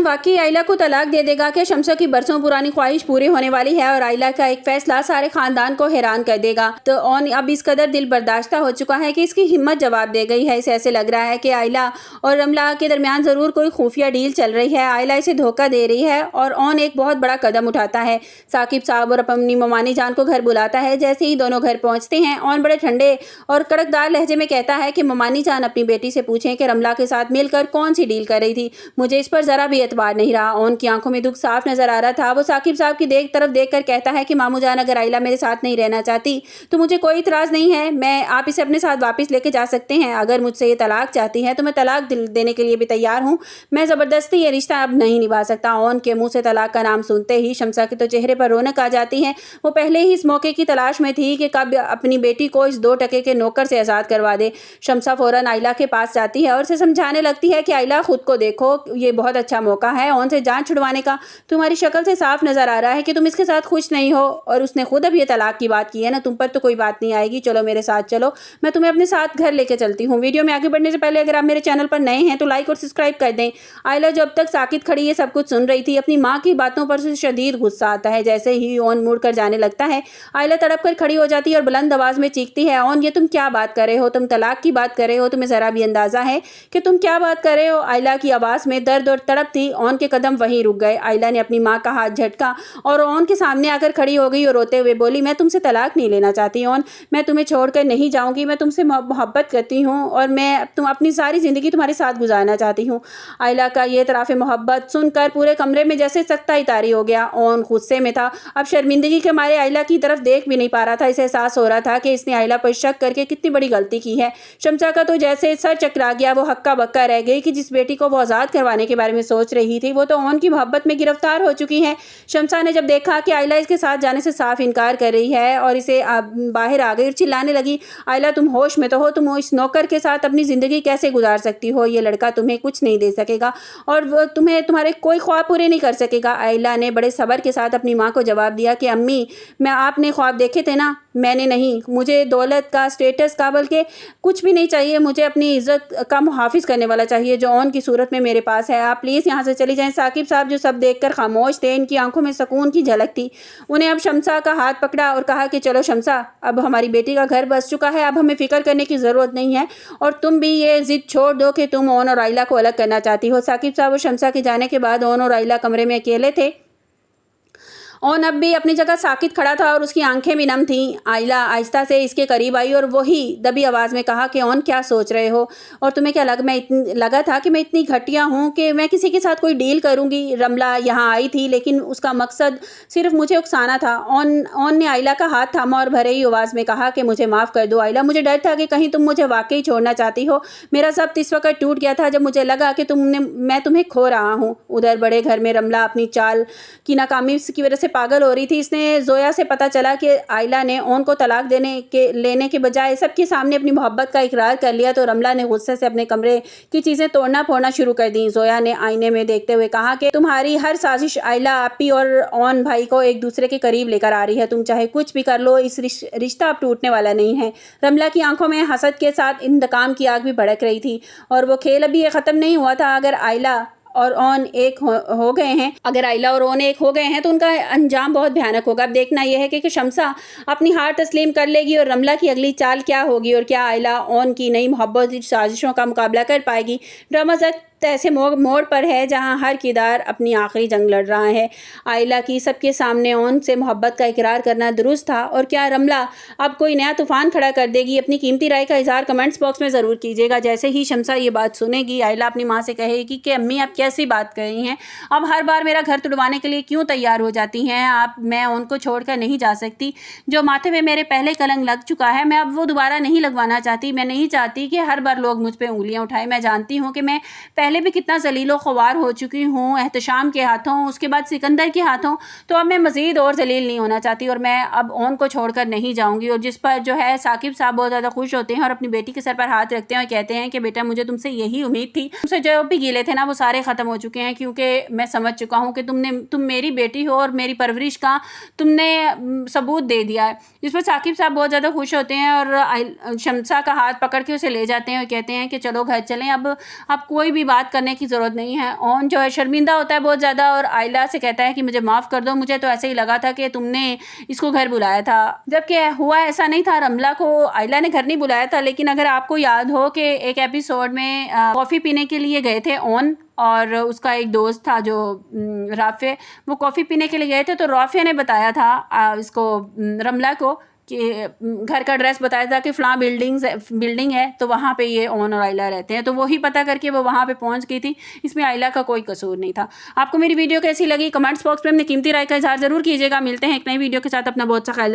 वाकई आयला को तलाक दे देगा क्या? शम्सा की बरसों पुरानी ख्वाहिश पूरी होने वाली है और आयला का एक फैसला सारे खानदान को हैरान कर देगा। तो ऑन अब इस कदर दिल बर्दाश्ता हो चुका है कि इसकी हिम्मत जवाब दे गई है। इसे ऐसे लग रहा है कि आयला और रमला के दरमियान जरूर कोई खुफिया डील चल रही है। आयला इसे धोखा दे रही है और ऑन एक बहुत बड़ा कदम उठाता है। साकिब साहब और अपनी ममानी जान को घर बुलाता है। जैसे ही दोनों घर पहुंचते हैं, ऑन बड़े ठंडे और कड़कदार लहजे में कहता है कि ममानी जान अपनी बेटी से पूछें कि रमला के साथ मिलकर कौन सी डील कर रही थी। मुझे इस पर जरा भी एतबार नहीं रहा। ऑन की आंखों में दुख साफ नजर आ रहा था। वो साकिब साहब की तरफ देखकर कहता है कि मामू जान, अगर आयला मेरे साथ नहीं रहना चाहती तो मुझे कोई इतराज नहीं है। आप इसे अपने साथ वापस लेके जा सकते हैं। अगर मुझसे ये तलाक चाहती है तो मैं तलाक देने के लिए भी तैयार हूँ। मैं जबरदस्ती ये रिश्ता अब नहीं निभा सकता। ऑन के मुंह से तलाक का नाम सुनते ही शम्सा के तो चेहरे पर रौनक आ जाती है। वो पहले ही इस मौके की तलाश में थी कि कब अपनी बेटी को इस 2 टके के नौकर से आजाद करवा दे। शम्सा फौरन आयला के पास जाती है और उसे समझाने लगती है कि आयला, खुद को देखो, ये बहुत अच्छा मौका है ऑन से जान छुड़वाने का। तुम्हारी शक्ल से साफ नजर आ रहा है कि तुम इसके साथ खुश नहीं हो और उसने खुद अब ये तलाक की बात की है ना, तुम पर तो कोई बात नहीं आएगी। चलो मेरे साथ चलो, मैं तुम्हें अपने साथ घर लेके चलती हूँ। वीडियो में आगे बढ़ने से पहले अगर आप मेरे चैनल पर नए हैं तो लाइक और सब्सक्राइब कर दें। आयला जो अब तक साकित खड़ी ये सब कुछ सुन रही थी, अपनी माँ की बातों पर उसे शदीद गुस्सा आता है। जैसे ही ऑन मुड़ कर जाने लगता है, आयला तड़प कर खड़ी हो जाती है और बुलंद आवाज में चीखती है, ऑन, ये तुम क्या बात कर रहे हो? तुम तलाक की बात कर रहे हो? तुम्हें जरा भी अंदाजा है कि तुम क्या बात कर रहे हो? आयला की आवाज में दर्द और तड़प थी। ऑन के कदम वहीं रुक गए। आयला ने अपनी माँ का हाथ झटका और ऑन के सामने आकर खड़ी हो गई और रोते हुए बोली, मैं तुमसे तलाक नहीं लेना चाहती ऑन, मैं तुम्हें छोड़कर नहीं जाऊंगी। मैं तुमसे मोहब्बत करती हूँ और मैं तुम अपनी सारी जिंदगी तुम्हारे साथ गुजारना चाहती हूँ। आयला का ये तराफ़े मोहब्बत सुनकर पूरे कमरे में जैसे सख्ता ही तारी हो गया। ऑन गुस्से में था। अब शर्मिंदगी के मारे आयला की तरफ देख भी नहीं पा रहा था। इसे एहसास हो रहा था कि इसने आयला पर शक करके कितनी बड़ी गलती की है। शम्सा का तो जैसे सर चकरा गया। वो हक्का बक्का रह गई कि जिस बेटी को वो आज़ाद करवाने के बारे में सोच रही थी वो तो ऑन की मोहब्बत में गिरफ्तार हो चुकी है। शम्सा ने जब देखा कि आयला इसके साथ जाने से साफ इनकार कर रही है और इसे बाहर आ गई और चिल्लाने लगी, आयला, तुम होश में तो हो? तुम इस नौकर के साथ अपनी ज़िंदगी कैसे गुजार सकती हो? ये लड़का तुम्हें कुछ नहीं दे सकेगा और वो तुम्हारे कोई ख्वाब पूरे नहीं कर सकेगा। आयला ने बड़े सब्र के साथ अपनी माँ को जवाब दिया कि अम्मी, आपने ख्वाब देखे थे ना, मैंने नहीं। मुझे दौलत का, स्टेटस का, बल्कि कुछ भी नहीं चाहिए। मुझे अपनी इज्जत का मुहाफिज करने वाला चाहिए जो ऑन की सूरत में मेरे पास है। आप प्लीज़ यहाँ से चली जाएं। साकिब साहब जो सब देखकर खामोश थे, इनकी आंखों में सुकून की झलक थी। उन्हें अब शम्सा का हाथ पकड़ा और कहा कि चलो शम्सा, अब हमारी बेटी का घर बस चुका है, अब हमें फिक्र करने की ज़रूरत नहीं है और तुम भी ये जिद छोड़ दो कि तुम ऑन और आयला को अलग करना चाहती हो। साकिब साहब और शम्सा के जाने के बाद ऑन और आयला कमरे में अकेले थे। ऑन अब भी अपनी जगह साकित खड़ा था और उसकी आंखें भी नम थीं। आयला आहिस्ता से इसके करीब आई और वही दबी आवाज़ में कहा कि ऑन, क्या सोच रहे हो? और तुम्हें क्या लगा था कि मैं इतनी घटिया हूँ कि मैं किसी के साथ कोई डील करूँगी? रमला यहाँ आई थी लेकिन उसका मकसद सिर्फ मुझे उकसाना था। ऑन ने आयला का हाथ थामा और भरे ही आवाज़ में कहा कि मुझे माफ़ कर दो आयला, मुझे डर था कि कहीं तुम मुझे वाकई छोड़ना चाहती हो। मेरा ज़ब्त इस वक्त टूट गया था जब मुझे लगा कि मैं तुम्हें खो रहा हूँ। उधर बड़े घर में रमला अपनी चाल की नाकामी की वजह से पागल हो रही थी। इसने जोया से पता चला कि आयला ने ऑन को तलाक लेने के बजाय सबके सामने अपनी मोहब्बत का इकरार कर लिया तो रमला ने गुस्से से अपने कमरे की चीज़ें तोड़ना फोड़ना शुरू कर दी। जोया ने आईने में देखते हुए कहा कि तुम्हारी हर साजिश आयला, आपी और ऑन भाई को एक दूसरे के करीब लेकर आ रही है। तुम चाहे कुछ भी कर लो, इस रिश्ता अब टूटने वाला नहीं है। रमला की आंखों में हसद के साथ इंतकाम की आग भी भड़क रही थी और वो खेल अभी ये ख़त्म नहीं हुआ था। अगर आयला और ऑन एक हो गए हैं, अगर आयला और ऑन एक हो गए हैं तो उनका अंजाम बहुत भयानक होगा। अब देखना यह है कि शम्सा अपनी हार तस्लीम कर लेगी और रमला की अगली चाल क्या होगी और क्या आयला ऑन की नई मोहब्बत साजिशों का मुकाबला कर पाएगी। ड्रामा ऐसे मोड़ पर है जहां हर किरदार अपनी आखिरी जंग लड़ रहा है। आयला की सबके सामने ऑन से मोहब्बत का इकरार करना दुरुस्त था और क्या रमला अब कोई नया तूफान खड़ा कर देगी? अपनी कीमती राय का इजहार कमेंट्स बॉक्स में ज़रूर कीजिएगा। जैसे ही शम्सा ये बात सुनेगी, आयला अपनी माँ से कहेगी कि अम्मी, आप कैसी बात कर रही हैं? अब हर बार मेरा घर तुड़वाने के लिए क्यों तैयार हो जाती हैं आप? मैं उनको छोड़कर नहीं जा सकती। जो माथे में मेरे पहले कलंक लग चुका है, मैं अब वो दोबारा नहीं लगवाना चाहती। मैं नहीं चाहती कि हर बार लोग मुझ पर उंगलियाँ उठाएं। मैं जानती हूँ कि मैं पहले भी कितना जलीलो ख्वार हो चुकी हूँ एहतशाम के हाथों, उसके बाद सिकंदर के हाथों, तो अब मैं मज़ीद और जलील नहीं होना चाहती और मैं अब ऑन को छोड़कर नहीं जाऊँगी। और जिस पर जो है साकिब साहब बहुत ज़्यादा खुश होते हैं और अपनी बेटी के सर पर हाथ रखते हैं और कहते हैं कि बेटा, मुझे तुमसे यही उम्मीद थी। तुमसे जो भी गिले थे ना वो सारे ख़त्म हो चुके हैं, क्योंकि मैं समझ चुका हूँ कि तुम मेरी बेटी हो और मेरी परवरिश का तुमने सबूत दे दिया है। जिस पर साकिब साहब बहुत ज़्यादा खुश होते हैं और शम्सा का हाथ पकड़ के उसे ले जाते हैं और कहते हैं कि चलो घर चलें, अब कोई भी बात करने की ज़रूरत नहीं है। ओन जो है शर्मिंदा होता है बहुत ज़्यादा और आयला से कहता है कि मुझे माफ़ कर दो, मुझे तो ऐसे ही लगा था कि तुमने इसको घर बुलाया था, जबकि हुआ ऐसा नहीं था। रमला को आयला ने घर नहीं बुलाया था। लेकिन अगर आपको याद हो कि एक एपिसोड में कॉफ़ी पीने के लिए गए थे ओन और उसका एक दोस्त था जो राफ़े, वो कॉफ़ी पीने के लिए गए थे। तो राफ़े ने बताया था इसको रमला को कि घर का एड्रेस बताया था कि फ़लाँ बिल्डिंग है, तो वहाँ पे ये ओन और आयला रहते हैं। तो वही पता करके वो वहाँ पे पहुँच गई थी। इसमें आयला का कोई कसूर नहीं था। आपको मेरी वीडियो कैसी लगी कमेंट्स बॉक्स में अपनी कीमती राय का इज़हार ज़रूर कीजिएगा। मिलते हैं एक नई वीडियो के साथ। अपना बहुत सा ख्याल